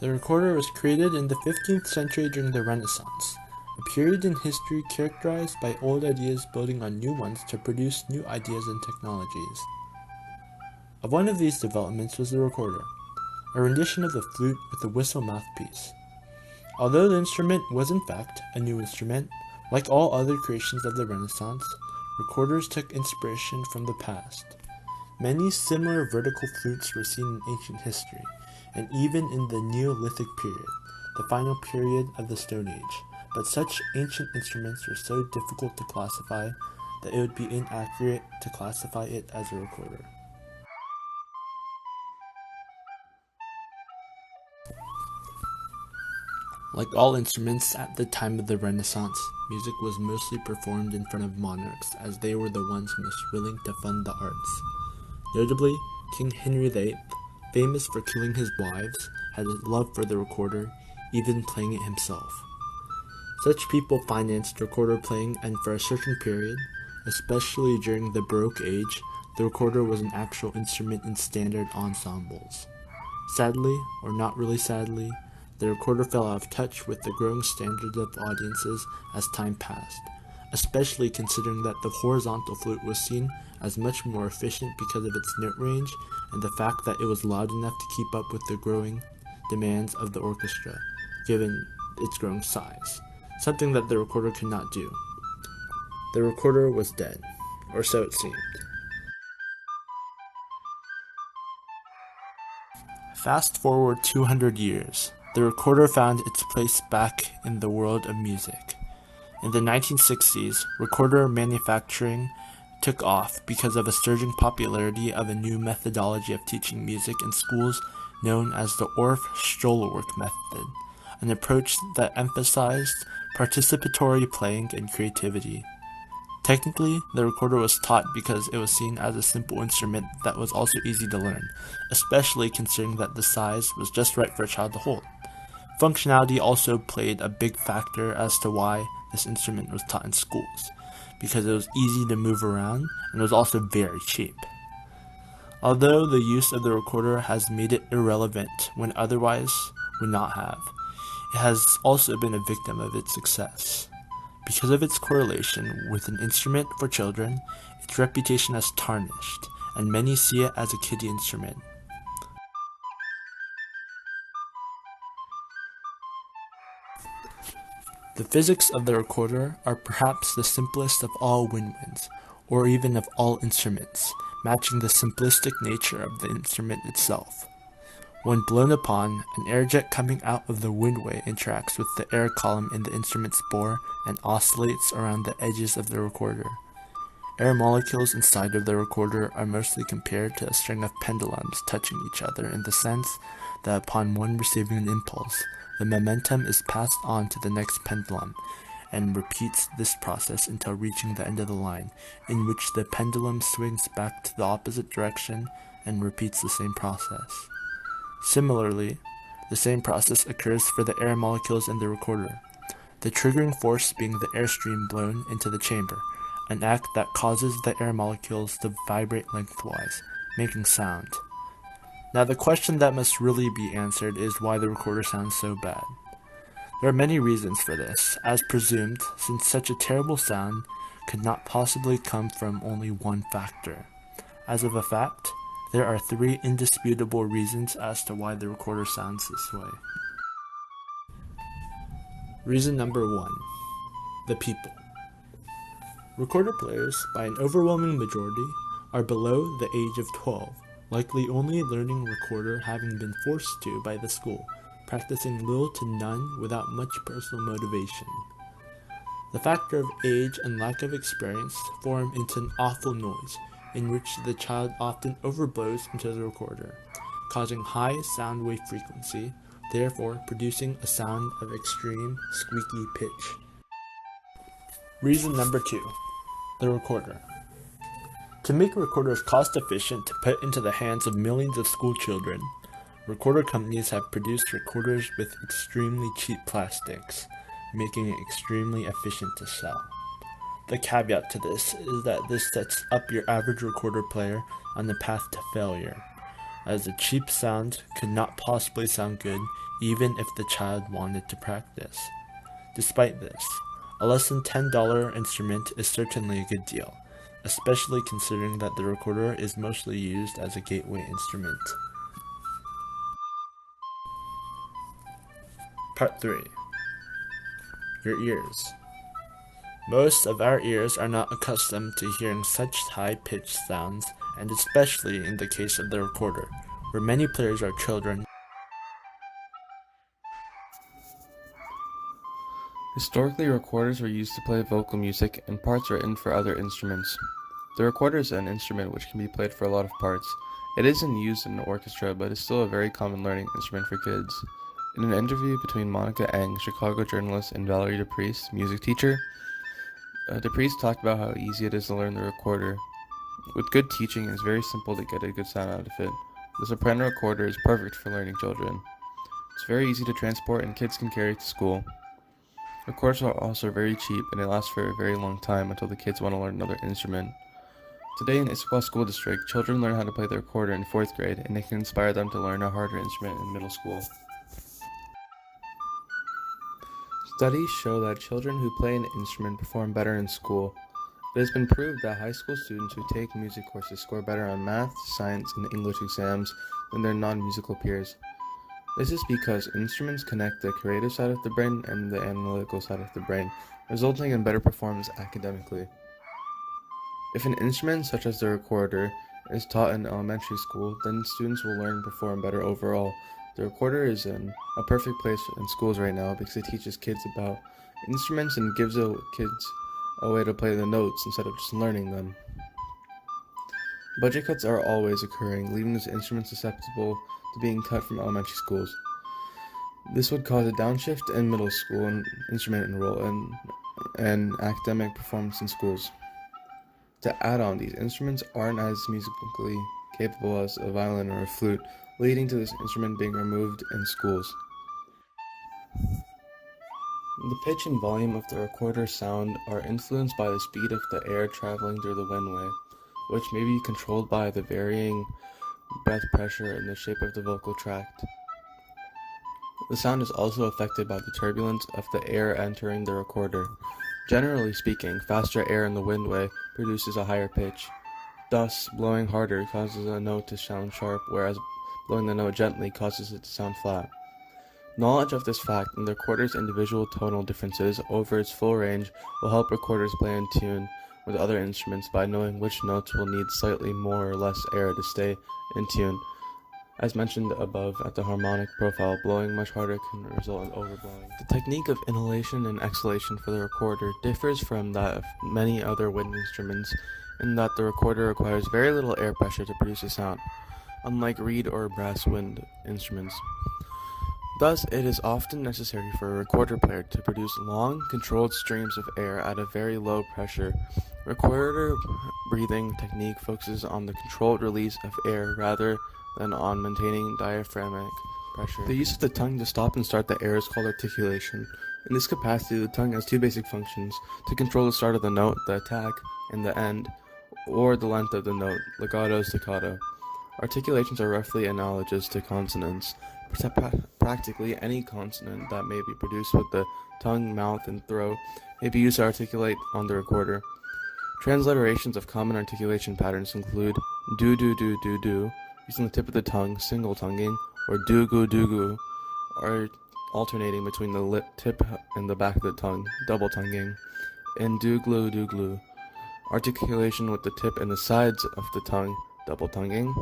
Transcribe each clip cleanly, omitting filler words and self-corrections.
The recorder was created in the 15th century during the Renaissance, a period in history characterized by old ideas building on new ones to produce new ideas and technologies. One of these developments was the recorder, a rendition of the flute with a whistle mouthpiece. Although the instrument was in fact a new instrument, like all other creations of the Renaissance, recorders took inspiration from the past. Many similar vertical flutes were seen in ancient history, and even in the Neolithic period, the final period of the Stone Age, but such ancient instruments were so difficult to classify that it would be inaccurate to classify it as a recorder. Like all instruments at the time of the Renaissance, music was mostly performed in front of monarchs, as they were the ones most willing to fund the arts. Notably, King Henry VIII, famous for killing his wives, had a love for the recorder, even playing it himself. Such people financed recorder playing, and for a certain period, especially during the Baroque age, the recorder was an actual instrument in standard ensembles. Sadly, or not really sadly, the recorder fell out of touch with the growing standards of audiences as time passed, especially considering that the horizontal flute was seen as much more efficient because of its note range and the fact that it was loud enough to keep up with the growing demands of the orchestra, given its growing size, something that the recorder could not do. The recorder was dead, or so it seemed. Fast forward 200 years, the recorder found its place back in the world of music. In the 1960s, recorder manufacturing took off because of a surging popularity of a new methodology of teaching music in schools known as the Orff-Strollerwerk method, an approach that emphasized participatory playing and creativity. Technically, the recorder was taught because it was seen as a simple instrument that was also easy to learn, especially considering that the size was just right for a child to hold. Functionality also played a big factor as to why this instrument was taught in schools, because it was easy to move around and was also very cheap. Although the use of the recorder has made it irrelevant when otherwise would not have, it has also been a victim of its success. Because of its correlation with an instrument for children, its reputation has tarnished, and many see it as a kiddie instrument. The physics of the recorder are perhaps the simplest of all woodwinds, or even of all instruments, matching the simplistic nature of the instrument itself. When blown upon, an air jet coming out of the windway interacts with the air column in the instrument's bore and oscillates around the edges of the recorder. Air molecules inside of the recorder are mostly compared to a string of pendulums touching each other in the sense that upon one receiving an impulse, the momentum is passed on to the next pendulum, and repeats this process until reaching the end of the line, in which the pendulum swings back to the opposite direction and repeats the same process. Similarly, the same process occurs for the air molecules in the recorder, the triggering force being the airstream blown into the chamber, an act that causes the air molecules to vibrate lengthwise, making sound. Now the question that must really be answered is why the recorder sounds so bad. There are many reasons for this, as presumed, since such a terrible sound could not possibly come from only one factor. As of a fact, there are 3 indisputable reasons as to why the recorder sounds this way. Reason number 1. The people. Recorder players, by an overwhelming majority, are below the age of 12, likely only learning recorder having been forced to by the school, practicing little to none without much personal motivation. The factor of age and lack of experience form into an awful noise, in which the child often overblows into the recorder, causing high sound wave frequency, therefore producing a sound of extreme squeaky pitch. Reason number 2. The recorder. To make recorders cost efficient to put into the hands of millions of school children, recorder companies have produced recorders with extremely cheap plastics, making it extremely efficient to sell. The caveat to this is that this sets up your average recorder player on the path to failure. as a cheap sound could not possibly sound good even if the child wanted to practice. Despite this, a less than $10 instrument is certainly a good deal, especially considering that the recorder is mostly used as a gateway instrument. Part 3. Your ears. Most of our ears are not accustomed to hearing such high-pitched sounds, and especially in the case of the recorder, where many players are children. Historically, recorders were used to play vocal music, and parts written for other instruments. The recorder is an instrument which can be played for a lot of parts. It isn't used in an orchestra, but is still a very common learning instrument for kids. In an interview between Monica Eng, Chicago journalist, and Valerie DePriest, music teacher, DePriest talked about how easy it is to learn the recorder. With good teaching, it's very simple to get a good sound out of it. The soprano recorder is perfect for learning children. It's very easy to transport, and kids can carry it to school. Recorders are also very cheap, and they last for a very long time until the kids want to learn another instrument. Today in Issaquah School District, children learn how to play the recorder in 4th grade, and it can inspire them to learn a harder instrument in middle school. Studies show that children who play an instrument perform better in school. It has been proved that high school students who take music courses score better on math, science, and English exams than their non-musical peers. This is because instruments connect the creative side of the brain and the analytical side of the brain, resulting in better performance academically. If an instrument such as the recorder is taught in elementary school, then students will learn and perform better overall. The recorder is in a perfect place in schools right now because it teaches kids about instruments and gives kids a way to play the notes instead of just learning them. Budget cuts are always occurring, leaving this instrument susceptible to being cut from elementary schools. This would cause a downshift in middle school and instrument enroll and academic performance in schools. To add on, these instruments aren't as musically capable as a violin or a flute, leading to this instrument being removed in schools. The pitch and volume of the recorder sound are influenced by the speed of the air traveling through the windway, which may be controlled by the varying breath pressure and the shape of the vocal tract. The sound is also affected by the turbulence of the air entering the recorder. Generally speaking, faster air in the windway produces a higher pitch. Thus, blowing harder causes a note to sound sharp, whereas blowing the note gently causes it to sound flat. Knowledge of this fact and the recorder's individual tonal differences over its full range will help recorders play in tune with other instruments by knowing which notes will need slightly more or less air to stay in tune. As mentioned above at the harmonic profile, blowing much harder can result in overblowing. The technique of inhalation and exhalation for the recorder differs from that of many other wind instruments in that the recorder requires very little air pressure to produce a sound, unlike reed or brass wind instruments. Thus, it is often necessary for a recorder player to produce long, controlled streams of air at a very low pressure. Recorder breathing technique focuses on the controlled release of air rather than on maintaining diaphragmatic pressure. The use of the tongue to stop and start the air is called articulation. In this capacity, the tongue has two basic functions: to control the start of the note, the attack, and the end, or the length of the note, legato, staccato. Articulations are roughly analogous to consonants. Practically any consonant that may be produced with the tongue, mouth, and throat may be used to articulate on the recorder. Transliterations of common articulation patterns include do, using the tip of the tongue, single tonguing, or do-gu, or alternating between the lip tip and the back of the tongue, double tonguing, and do-glu, articulation with the tip and the sides of the tongue, double tonguing.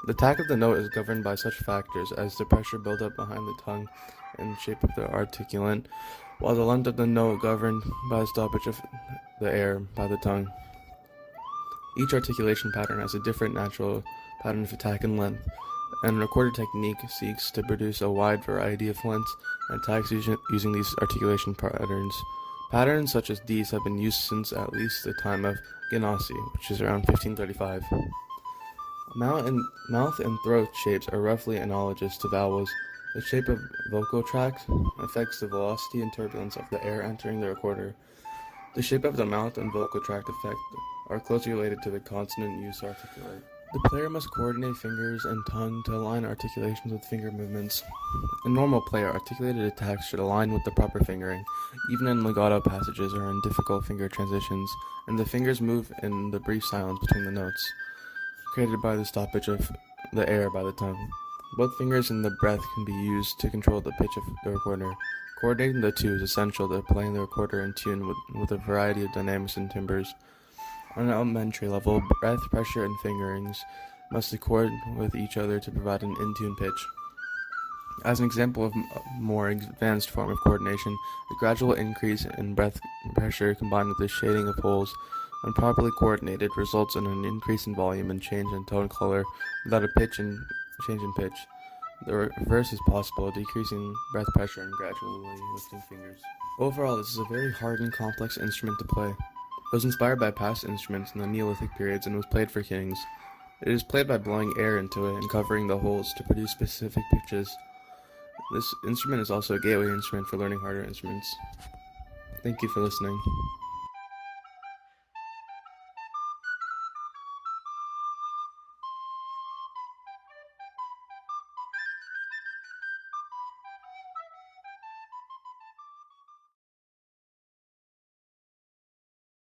The attack of the note is governed by such factors as the pressure buildup behind the tongue and shape of the articulant, while the length of the note governed by the stoppage of the air by the tongue. Each articulation pattern has a different natural pattern of attack and length, and recorder technique seeks to produce a wide variety of lengths and attacks using these articulation patterns. Patterns such as these have been used since at least the time of Ganassi, which is around 1535. Mouth and throat shapes are roughly analogous to vowels. The shape of vocal tract affects the velocity and turbulence of the air entering the recorder. The shape of the mouth and vocal tract effect are closely related to the consonant used to articulate. The player must coordinate fingers and tongue to align articulations with finger movements. In normal play, articulated attacks should align with the proper fingering, even in legato passages or in difficult finger transitions, and the fingers move in the brief silence between the notes, created by the stoppage of the air by the tongue. Both fingers and the breath can be used to control the pitch of the recorder. Coordinating the two is essential to playing the recorder in tune with a variety of dynamics and timbres. On an elementary level, breath, pressure, and fingerings must accord with each other to provide an in-tune pitch. As an example of a more advanced form of coordination, the gradual increase in breath pressure combined with the shading of holes, when properly coordinated, results in an increase in volume and change in tone color without a change in pitch. The reverse is possible, decreasing breath pressure and gradually lifting fingers. Overall, this is a very hard and complex instrument to play. It was inspired by past instruments in the Neolithic periods and was played for kings. It is played by blowing air into it and covering the holes to produce specific pitches. This instrument is also a gateway instrument for learning harder instruments. Thank you for listening.